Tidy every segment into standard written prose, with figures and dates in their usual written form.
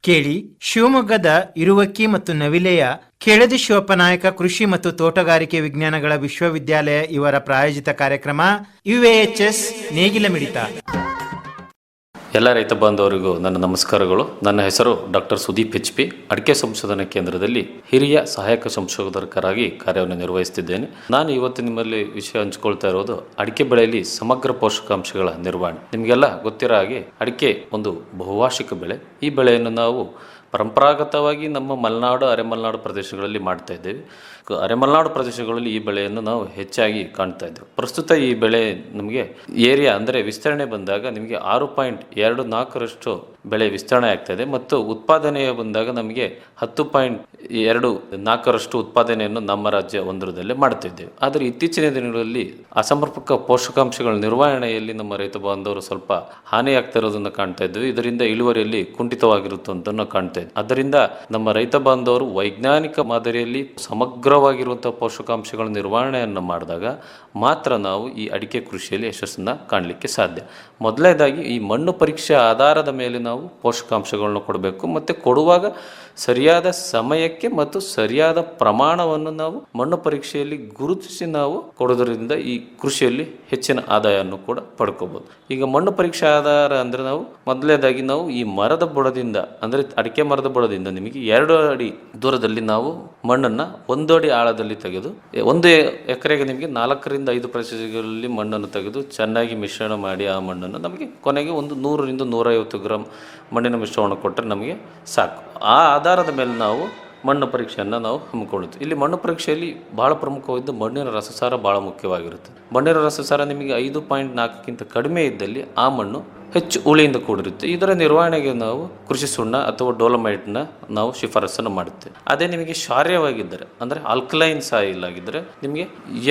ಕೇಳಿ ಶಿವಮೊಗ್ಗದ ಇರುವಕ್ಕಿ ಮತ್ತು ನವಿಲೆಯ ಕೆಳದಿ ಶಿವಪ್ಪನಾಯಕ ಕೃಷಿ ಮತ್ತು ತೋಟಗಾರಿಕೆ ವಿಜ್ಞಾನಗಳ ವಿಶ್ವವಿದ್ಯಾಲಯ ಇವರ ಪ್ರಾಯೋಜಿತ ಕಾರ್ಯಕ್ರಮ UAHS ನೇಗಿಲ ಮಿಡಿತ. ಎಲ್ಲ ರೈತ ಬಾಂಧವರಿಗೂ ನನ್ನ ನಮಸ್ಕಾರಗಳು. ನನ್ನ ಹೆಸರು ಡಾಕ್ಟರ್ ಸುದೀಪ್ HP. ಅಡಿಕೆ ಸಂಶೋಧನಾ ಕೇಂದ್ರದಲ್ಲಿ ಹಿರಿಯ ಸಹಾಯಕ ಸಂಶೋಧಕರಾಗಿ ಕಾರ್ಯವನ್ನು ನಿರ್ವಹಿಸುತ್ತಿದ್ದೇನೆ. ನಾನು ಇವತ್ತು ನಿಮ್ಮಲ್ಲಿ ವಿಷಯ ಹಂಚಿಕೊಳ್ತಾ ಇರೋದು ಅಡಿಕೆ ಬೆಳೆಯಲ್ಲಿ ಸಮಗ್ರ ಪೋಷಕಾಂಶಗಳ ನಿರ್ವಹಣೆ. ನಿಮಗೆಲ್ಲ ಗೊತ್ತಿರೋ ಹಾಗೆ ಅಡಿಕೆ ಒಂದು ಬಹುವಾರ್ಷಿಕ ಬೆಳೆ. ಈ ಬೆಳೆಯನ್ನು ನಾವು ಪರಂಪರಾಗತವಾಗಿ ನಮ್ಮ ಮಲೆನಾಡು ಅರೆಮಲೆನಾಡು ಪ್ರದೇಶಗಳಲ್ಲಿ ಮಾಡ್ತಾ ಇದ್ದೇವೆ. ಅರೆಮಲೆನಾಡು ಪ್ರದೇಶಗಳಲ್ಲಿ ಈ ಬೆಳೆಯನ್ನು ನಾವು ಹೆಚ್ಚಾಗಿ ಕಾಣ್ತಾ ಇದ್ದೇವೆ. ಪ್ರಸ್ತುತ ಈ ಬೆಳೆ ನಮಗೆ ಏರಿಯಾ ಅಂದರೆ ವಿಸ್ತರಣೆ ಬಂದಾಗ ನಿಮಗೆ 6.24ರಷ್ಟು ಬೆಳೆ ವಿಸ್ತರಣೆ ಆಗ್ತಾಯಿದೆ ಮತ್ತು ಉತ್ಪಾದನೆಯ ಬಂದಾಗ ನಮಗೆ 10.24ರಷ್ಟು ಉತ್ಪಾದನೆಯನ್ನು ನಮ್ಮ ರಾಜ್ಯ ಒಂದರದಲ್ಲೇ ಮಾಡ್ತಾ ಇದ್ದೇವೆ. ಆದರೆ ಇತ್ತೀಚಿನ ದಿನಗಳಲ್ಲಿ ಅಸಮರ್ಪಕ ಪೋಷಕಾಂಶಗಳ ನಿರ್ವಹಣೆಯಲ್ಲಿ ನಮ್ಮ ರೈತ ಬಾಂಧವರು ಸ್ವಲ್ಪ ಹಾನಿಯಾಗ್ತಾ ಇರೋದನ್ನು ಕಾಣ್ತಾ ಇದ್ದೇವೆ. ಇದರಿಂದ ಇಳುವರಿಯಲ್ಲಿ ಕುಂಠಿತವಾಗಿರುತ್ತಂತ ಕಾಣ್ತಾ ಇದ್ದೇವೆ. ಆದ್ದರಿಂದ ನಮ್ಮ ರೈತ ಬಾಂಧವರು ವೈಜ್ಞಾನಿಕ ಮಾದರಿಯಲ್ಲಿ ಸಮಗ್ರವಾಗಿರುವಂತಹ ಪೋಷಕಾಂಶಗಳ ನಿರ್ವಹಣೆಯನ್ನು ಮಾಡಿದಾಗ ಮಾತ್ರ ನಾವು ಈ ಅಡಿಕೆ ಕೃಷಿಯಲ್ಲಿ ಯಶಸ್ಸನ್ನು ಕಾಣಲಿಕ್ಕೆ ಸಾಧ್ಯ. ಮೊದಲನೇದಾಗಿ ಈ ಮಣ್ಣು ಪರೀಕ್ಷೆ ಆಧಾರದ ಮೇಲೆ ನಾವು ಪೋಷಕಾಂಶಗಳನ್ನ ಕೊಡಬೇಕು ಮತ್ತು ಕೊಡುವಾಗ ಸರಿಯಾದ ಸಮಯಕ್ಕೆ ಮತ್ತು ಸರಿಯಾದ ಪ್ರಮಾಣವನ್ನು ನಾವು ಮಣ್ಣು ಪರೀಕ್ಷೆಯಲ್ಲಿ ಗುರುತಿಸಿ ನಾವು ಕೊಡೋದ್ರಿಂದ ಈ ಕೃಷಿಯಲ್ಲಿ ಹೆಚ್ಚಿನ ಆದಾಯವನ್ನು ಕೂಡ ಪಡ್ಕೋಬಹುದು. ಈಗ ಮಣ್ಣು ಪರೀಕ್ಷೆ ಆಧಾರ ಅಂದರೆ ನಾವು ಮೊದಲನೇದಾಗಿ ನಾವು ಈ ಮರದ ಬುಡದಿಂದ ಅಂದರೆ ಅಡಿಕೆ ಮರದ ಬುಡದಿಂದ ನಿಮಗೆ 2 ಅಡಿ ದೂರದಲ್ಲಿ ನಾವು ಮಣ್ಣನ್ನು 1 ಅಡಿ ಆಳದಲ್ಲಿ ತೆಗೆದು 1 ಎಕರೆಗೆ ನಿಮಗೆ 4ರಿಂದ 5 ಪ್ರತಿಶತಗಳಲ್ಲಿ ಮಣ್ಣನ್ನು ತೆಗೆದು ಚೆನ್ನಾಗಿ ಮಿಶ್ರಣ ಮಾಡಿ ಆ ಮಣ್ಣನ್ನು ನಮಗೆ ಕೊನೆಗೆ ಒಂದು 100ರಿಂದ 150 ಗ್ರಾಮ್ ಮಣ್ಣಿನ ಮಿಶ್ರಣವನ್ನು ಕೊಟ್ಟರೆ ನಮಗೆ ಸಾಕು. ಆ ಆಧಾರದ ಮೇಲೆ ನಾವು ಮಣ್ಣು ಪರೀಕ್ಷೆಯನ್ನು ನಾವು ಹಮ್ಮಿಕೊಳ್ಳುತ್ತೆ. ಇಲ್ಲಿ ಮಣ್ಣು ಪರೀಕ್ಷೆಯಲ್ಲಿ ಭಾಳ ಪ್ರಮುಖವಾದ ಮಣ್ಣಿನ ರಸಸಾರ ಭಾಳ ಮುಖ್ಯವಾಗಿರುತ್ತೆ. ಮಣ್ಣಿನ ರಸಸಾರ ನಿಮಗೆ 5.4ಕ್ಕಿಂತ ಕಡಿಮೆ ಇದ್ದಲ್ಲಿ ಆ ಮಣ್ಣು ಹೆಚ್ಚು ಉಳಿಯಿಂದ ಕೂಡಿರುತ್ತೆ. ಇದರ ನಿರ್ವಹಣೆಗೆ ನಾವು ಕೃಷಿ ಸುಣ್ಣ ಅಥವಾ ಡೋಲಮೈಟ್ನ ನಾವು ಶಿಫಾರಸನ್ನು ಮಾಡುತ್ತೇವೆ. ಅದೇ ನಿಮಗೆ ಕ್ಷಾರ್ಯವಾಗಿದ್ದರೆ ಅಂದರೆ ಆಲ್ಕಲೈನ್ ಸಾಯಿಲ್ ಆಗಿದ್ದರೆ ನಿಮಗೆ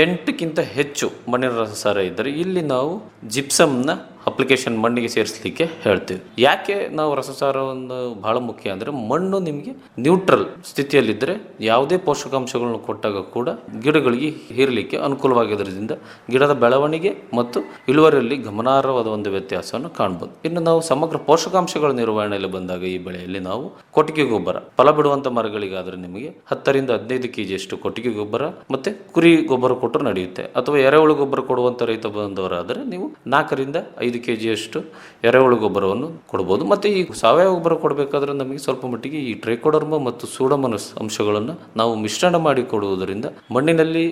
8ಕ್ಕಿಂತ ಹೆಚ್ಚು ಮಣ್ಣಿನ ರಸಸಾರ ಇದ್ದರೆ ಇಲ್ಲಿ ನಾವು ಜಿಪ್ಸಮ್ನ ಅಪ್ಲಿಕೇಶನ್ ಮಣ್ಣಿಗೆ ಸೇರಿಸಲಿಕ್ಕೆ ಹೇಳ್ತೀವಿ. ಯಾಕೆ ನಾವು ರಸಸಾರವನ್ನು ಭಾಳ ಮುಖ್ಯ ಅಂದರೆ ಮಣ್ಣು ನಿಮಗೆ ನ್ಯೂಟ್ರಲ್ ಸ್ಥಿತಿಯಲ್ಲಿದ್ದರೆ ಯಾವುದೇ ಪೋಷಕಾಂಶಗಳನ್ನು ಕೊಟ್ಟಾಗ ಕೂಡ ಗಿಡಗಳಿಗೆ ಹೀರಲಿಕ್ಕೆ ಅನುಕೂಲವಾಗಿರೋದ್ರಿಂದ ಗಿಡದ ಬೆಳವಣಿಗೆ ಮತ್ತು ಇಳುವರಿಯಲ್ಲಿ ಗಮನಾರ್ಹವಾದ ಒಂದು ವ್ಯತ್ಯಾಸವನ್ನು ಕಾಣ್ಬೋದು. ಇನ್ನು ನಾವು ಸಮಗ್ರ ಪೋಷಕಾಂಶಗಳ ನಿರ್ವಹಣೆಯಲ್ಲಿ ಬಂದಾಗ ಈ ಬೆಳೆಯಲ್ಲಿ ನಾವು ಕೊಟ್ಟಿಗೆ ಗೊಬ್ಬರ ಫಲ ಬಿಡುವಂಥ ಮರಗಳಿಗಾದರೆ ನಿಮಗೆ 10ರಿಂದ 15 kgಯಷ್ಟು ಕೊಟ್ಟಿಗೆ ಗೊಬ್ಬರ ಮತ್ತು ಕುರಿ ಗೊಬ್ಬರ ಕೊಟ್ಟರು ನಡೆಯುತ್ತೆ. ಅಥವಾ ಎರೆಹುಳು ಗೊಬ್ಬರ ಕೊಡುವಂಥ ರೈತ ಬಂದವರಾದರೆ ನೀವು 4ರಿಂದ 5 kgಯಷ್ಟು ಎರೆಹುಳು ಗೊಬ್ಬರವನ್ನು ಕೊಡ್ಬೋದು. ಮತ್ತು ಈ ಸಾವಯವ ಗೊಬ್ಬರ ಕೊಡಬೇಕಾದ್ರೆ ನಮಗೆ ಸ್ವಲ್ಪ ಮಟ್ಟಿಗೆ ಈ ಟ್ರೈಕೋಡರ್ಮ ಮತ್ತು ಸೂಡೋಮೋನಾಸ್ ಅಂಶಗಳನ್ನು ನಾವು ಮಿಶ್ರಣ ಮಾಡಿ ಕೊಡುವುದರಿಂದ ಮಣ್ಣಿನಲ್ಲಿ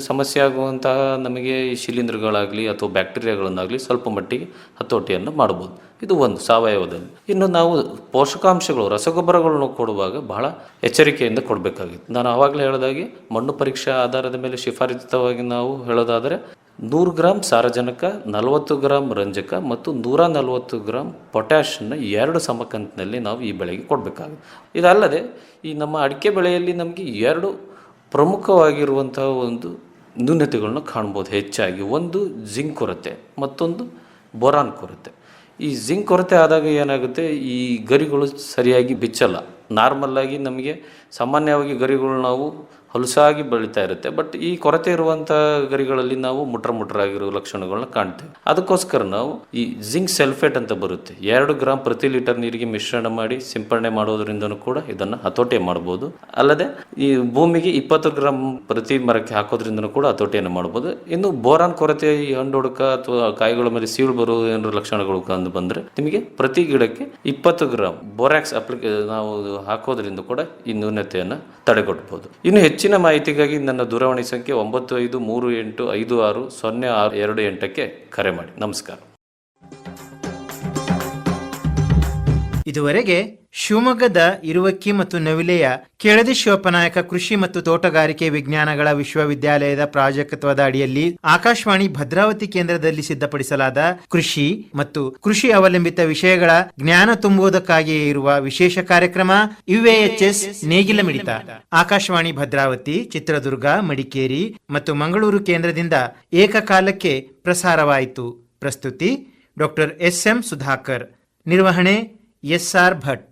ಸಮಸ್ಯೆ ಆಗುವಂತಹ ನಮಗೆ ಈ ಶಿಲೀಂಧ್ರಗಳಾಗಲಿ ಅಥವಾ ಬ್ಯಾಕ್ಟೀರಿಯಾಗಳನ್ನಾಗಲಿ ಸ್ವಲ್ಪ ಮಟ್ಟಿಗೆ ಹತೋಟಿಯನ್ನು ಮಾಡ್ಬೋದು. ಇದು ಒಂದು ಸಾವಯವದಲ್ಲಿ. ಇನ್ನು ನಾವು ಪೋಷಕಾಂಶಗಳು ರಸಗೊಬ್ಬರಗಳನ್ನು ಕೊಡುವಾಗ ಬಹಳ ಎಚ್ಚರಿಕೆಯಿಂದ ಕೊಡಬೇಕಾಗಿತ್ತು. ನಾನು ಆವಾಗಲೇ ಹೇಳಿದಾಗೆ ಮಣ್ಣು ಪರೀಕ್ಷಾ ಆಧಾರದ ಮೇಲೆ ಶಿಫಾರಸಿತವಾಗಿ ನಾವು ಹೇಳೋದಾದರೆ 100 ಗ್ರಾಮ್ ಸಾರಜನಕ, 40 ಗ್ರಾಮ್ ರಂಜಕ ಮತ್ತು 140 ಗ್ರಾಮ್ ಪೊಟ್ಯಾಷನ್ನು 2 ಸಮಕಂತಿನಲ್ಲಿ ನಾವು ಈ ಬೆಳೆಗೆ ಕೊಡಬೇಕಾಗುತ್ತೆ. ಇದಲ್ಲದೆ ಈ ನಮ್ಮ ಅಡಿಕೆ ಬೆಳೆಯಲ್ಲಿ ನಮಗೆ 2 ಪ್ರಮುಖವಾಗಿರುವಂತಹ ಒಂದು ನ್ಯೂನತೆಗಳನ್ನ ಕಾಣ್ಬೋದು ಹೆಚ್ಚಾಗಿ. ಒಂದು ಜಿಂಕ್ ಕೊರತೆ, ಮತ್ತೊಂದು ಬೋರಾನ್ ಕೊರತೆ. ಈ ಜಿಂಕ್ ಕೊರತೆ ಆದಾಗ ಏನಾಗುತ್ತೆ, ಈ ಗರಿಗಳು ಸರಿಯಾಗಿ ಬಿಚ್ಚಲ್ಲ. ನಾರ್ಮಲ್ಲಾಗಿ ನಮಗೆ ಸಾಮಾನ್ಯವಾಗಿ ಗರಿಗಳು ನಾವು ಹೊಲಸಾಗಿ ಬೆಳೀತಾ ಇರುತ್ತೆ. ಬಟ್ ಈ ಕೊರತೆ ಇರುವಂಥ ಗರಿಗಳಲ್ಲಿ ನಾವು ಮುಟ್ರಾಗಿರೋ ಲಕ್ಷಣಗಳನ್ನ ಕಾಣ್ತೇವೆ. ಅದಕ್ಕೋಸ್ಕರ ನಾವು ಈ ಜಿಂಕ್ ಸಲ್ಫೇಟ್ ಅಂತ ಬರುತ್ತೆ, 2 ಗ್ರಾಮ್ ಪ್ರತಿ ಲೀಟರ್ ನೀರಿಗೆ ಮಿಶ್ರಣ ಮಾಡಿ ಸಿಂಪಡಣೆ ಮಾಡೋದ್ರಿಂದನೂ ಕೂಡ ಇದನ್ನು ಹತೋಟಿ ಮಾಡ್ಬೋದು. ಅಲ್ಲದೆ ಈ ಭೂಮಿಗೆ 20 ಗ್ರಾಮ್ ಪ್ರತಿ ಮರಕ್ಕೆ ಹಾಕೋದ್ರಿಂದನೂ ಕೂಡ ಹತೋಟಿಯನ್ನು ಮಾಡ್ಬೋದು. ಇನ್ನು ಬೋರಾನ್ ಕೊರತೆ, ಈ ಹಣ್ಣುಡುಕ ಅಥವಾ ಕಾಯಿಗಳ ಮೇಲೆ ಸೀಳು ಬರುವ ಏನಾದ್ರು ಲಕ್ಷಣಗಳು ಕಂಡು ಬಂದರೆ ನಿಮಗೆ ಪ್ರತಿ ಗಿಡಕ್ಕೆ 20 ಗ್ರಾಮ್ ಬೋರಾಕ್ಸ್ ನಾವು ಹಾಕೋದ್ರಿಂದ ಕೂಡ ಈ ನ್ಯೂನತೆಯನ್ನು ತಡೆಗಟ್ಟಬಹುದು. ಇನ್ನು ಹೆಚ್ಚಿನ ಮಾಹಿತಿಗಾಗಿ ನನ್ನ ದೂರವಾಣಿ ಸಂಖ್ಯೆ 9538560628ಕ್ಕೆ ಕರೆ ಮಾಡಿ. ನಮಸ್ಕಾರ. ಇದುವರೆಗೆ ಶಿವಮೊಗ್ಗದ ಇರುವಕ್ಕಿ ಮತ್ತು ನವಿಲೆಯ ಕೆಳದಿ ಶಿವಪ್ಪನಾಯಕ ಕೃಷಿ ಮತ್ತು ತೋಟಗಾರಿಕೆ ವಿಜ್ಞಾನಗಳ ವಿಶ್ವವಿದ್ಯಾಲಯದ ಪ್ರಾಜೆಕ್ಟ್ವದ ಅಡಿಯಲ್ಲಿ ಆಕಾಶವಾಣಿ ಭದ್ರಾವತಿ ಕೇಂದ್ರದಲ್ಲಿ ಸಿದ್ಧಪಡಿಸಲಾದ ಕೃಷಿ ಮತ್ತು ಕೃಷಿ ಅವಲಂಬಿತ ವಿಷಯಗಳ ಜ್ಞಾನ ತುಂಬುವುದಕ್ಕಾಗಿಯೇ ಇರುವ ವಿಶೇಷ ಕಾರ್ಯಕ್ರಮ UAHS ನೇಗಿಲ ಮಿಡಿತ ಆಕಾಶವಾಣಿ ಭದ್ರಾವತಿ, ಚಿತ್ರದುರ್ಗ, ಮಡಿಕೇರಿ ಮತ್ತು ಮಂಗಳೂರು ಕೇಂದ್ರದಿಂದ ಏಕಕಾಲಕ್ಕೆ ಪ್ರಸಾರವಾಯಿತು. ಪ್ರಸ್ತುತಿ ಡಾಕ್ಟರ್ SM ಸುಧಾಕರ್. ನಿರ್ವಹಣೆ SR ಭಟ್.